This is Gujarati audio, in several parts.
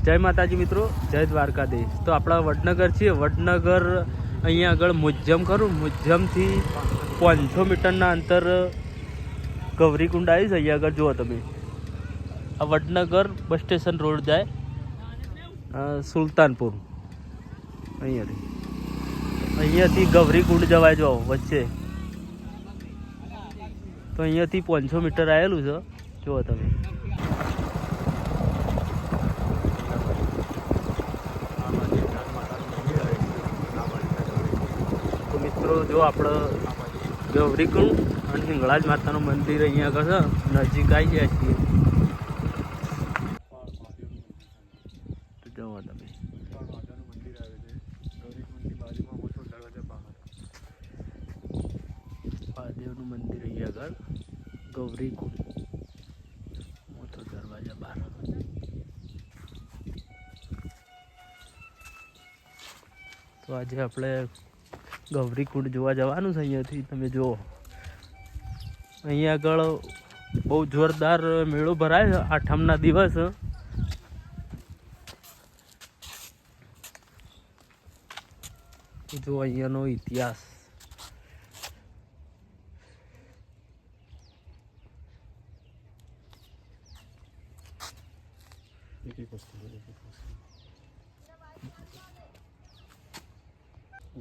જય માતાજી મિત્રો, જય દ્વારકાધીશ। તો આપણા વડનગર છીએ। વડનગર અહીંયા આગળ મ્યુઝિયમ ખરું, મ્યુઝિયમથી 500 મીટરના અંતર ગૌરીકુંડ આવી છે। અહીંયા આગળ જુઓ તમે, આ વડનગર બસ સ્ટેશન રોડ જાય સુલતાનપુર, અહીંયાથી ગૌરીકુંડ જવાય જો વચ્ચે। તો અહીંયાથી 500 મીટર આવેલું છે, જુઓ તમે। તો મિત્રો જો આપણે ગૌરીકુંડ અને હિંગળાજ માતાનું મંદિર અહીંયા આગળ છે, નજીક આવી ગયા છીએ। તો જુઓ તમે, મહાદેવનું મંદિર અહીંયા આગળ ગૌરીકુંડ, મોટો દરવાજા બહાર। તો આજે આપણે ગૌરીકુંડ જોવા જવાનું છે। અહીંયાથી તમે જુઓ, અહીંયા આગળ બહુ જોરદાર મેળો ભરાય છે આઠમના દિવસ। જો અહીંયાનો ઇતિહાસ,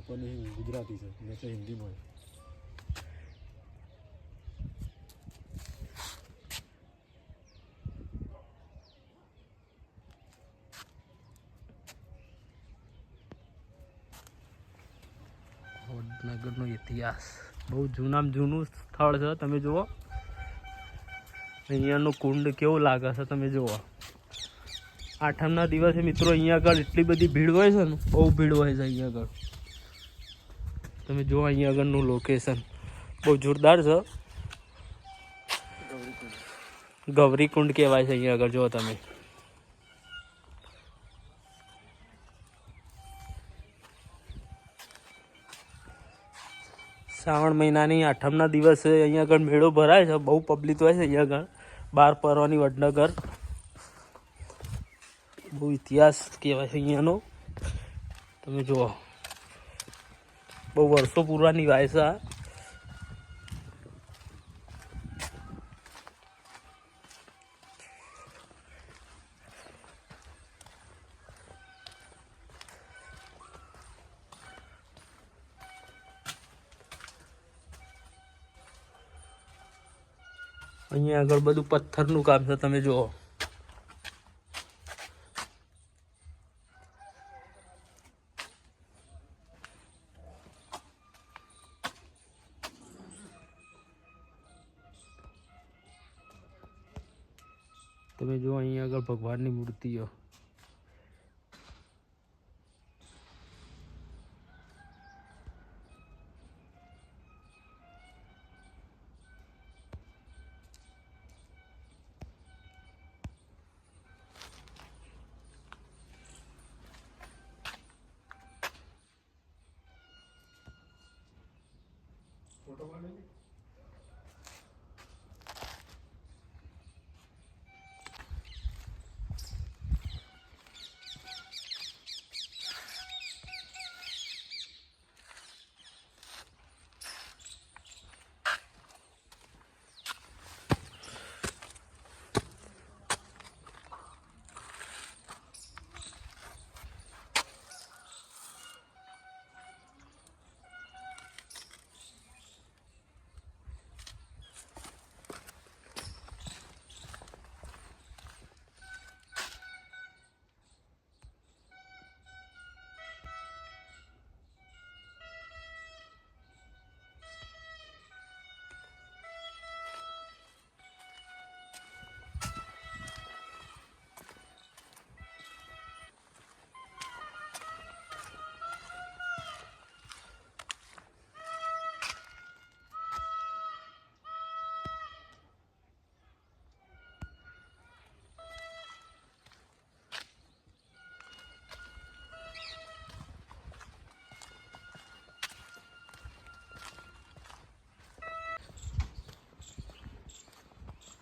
ઉપરની ગુજરાતી છે, નીચે હિન્દીમાં। વડનગરનો ઇતિહાસ બહુ જૂનું સ્થળ છે। તમે જુઓ અહીંયાનું કુંડ કેવું લાગે છે, તમે જુઓ। આઠમના દિવસે મિત્રો અહીંયા આગળ એટલી બધી ભીડ હોય છે ને, બહુ ભીડ હોય છે અહીંયા આગળ। તમે જુઓ અહીંયા આગળનું લોકેશન બહુ જોરદાર છે। ગૌરીકુંડ કહેવાય છે અહીંયા આગળ, જુઓ તમે। શ્રાવણ મહિનાની આઠમના દિવસે અહીંયા આગળ મેળો ભરાય છે, બહુ પબ્લિક હોય છે અહીંયા આગળ। બાર પરવાની વડનગર, બહુ ઇતિહાસ કહેવાય છે અહીંયાનો। તમે જુઓ, બહુ વર્ષો પૂર્વની વાય છે આ। અહીંયા આગળ બધું પથ્થરનું કામ છે, તમે જુઓ। તમે જુઓ અહીંયા આગળ ભગવાનની મૂર્તિઓ,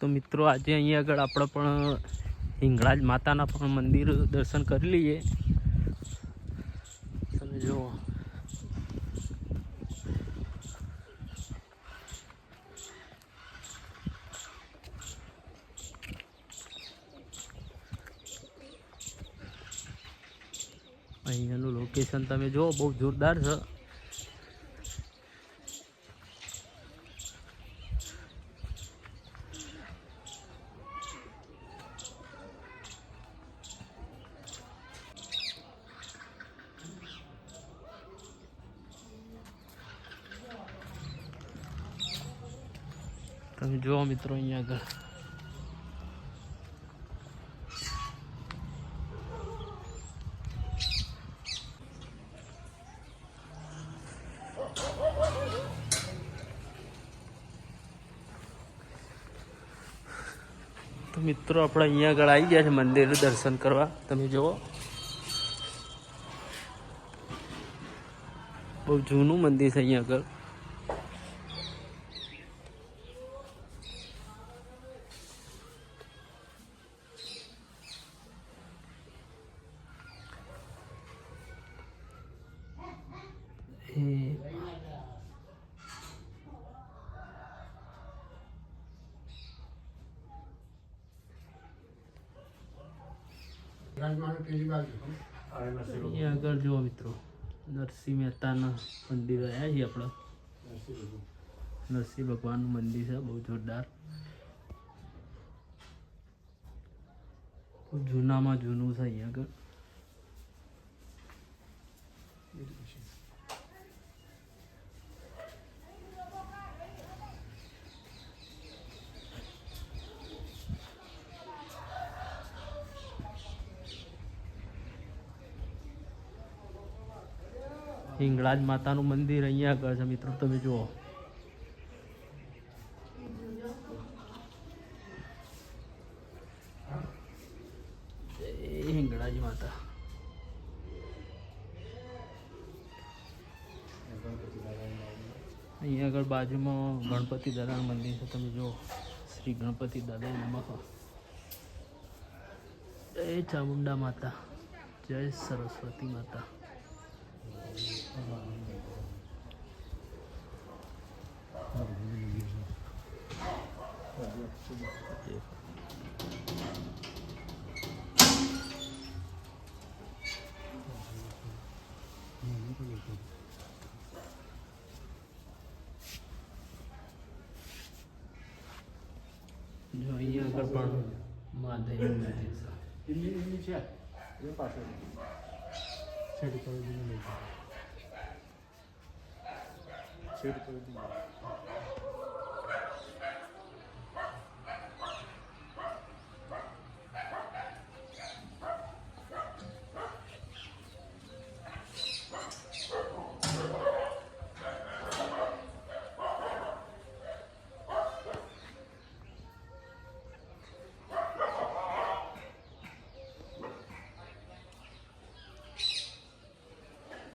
તો મિત્રો આજે અહીંયા આગળ આપણે પણ હિંગળાજ માતાના પણ મંદિર દર્શન કરી લઈએ. તમે જુઓ અહીંયાનું લોકેશન તમે જુઓ, બહુ જોરદાર છે. તમે જુઓ મિત્રો અહીંયા આગળ તો મિત્રો આપણે અહીંયા આગળ આવી ગયા છે મંદિર દર્શન કરવા. તમે જુઓ બહુ જૂનું મંદિર છે અહીંયા આગળ. અહીંયા આગળ જુઓ મિત્રો, નરસિંહ મહેતાના મંદિર આવ્યા છીએ આપણે. નરસિંહ ભગવાનનું મંદિર છે, બહુ જોરદાર, બહુ જૂનામાં જૂનું છે અહીંયા આગળ. હિંગળાજ માતાનું મંદિર અહીંયા આગળ છે મિત્રો. તમે જુઓ હિંગળાજ માતા. અહીંયા આગળ બાજુમાં ગણપતિ દાદાનું મંદિર છે. તમે જુઓ, શ્રી ગણપતિ દાદા નમઃ. જય ચામુંડા માતા, જય સરસ્વતી માતા. જો અહીંયા આગળ પણ મહાદેવનું મંદિર છે. એ પાછળ છેડ પર દીને લઈ જાઓ. છેડ પર દીને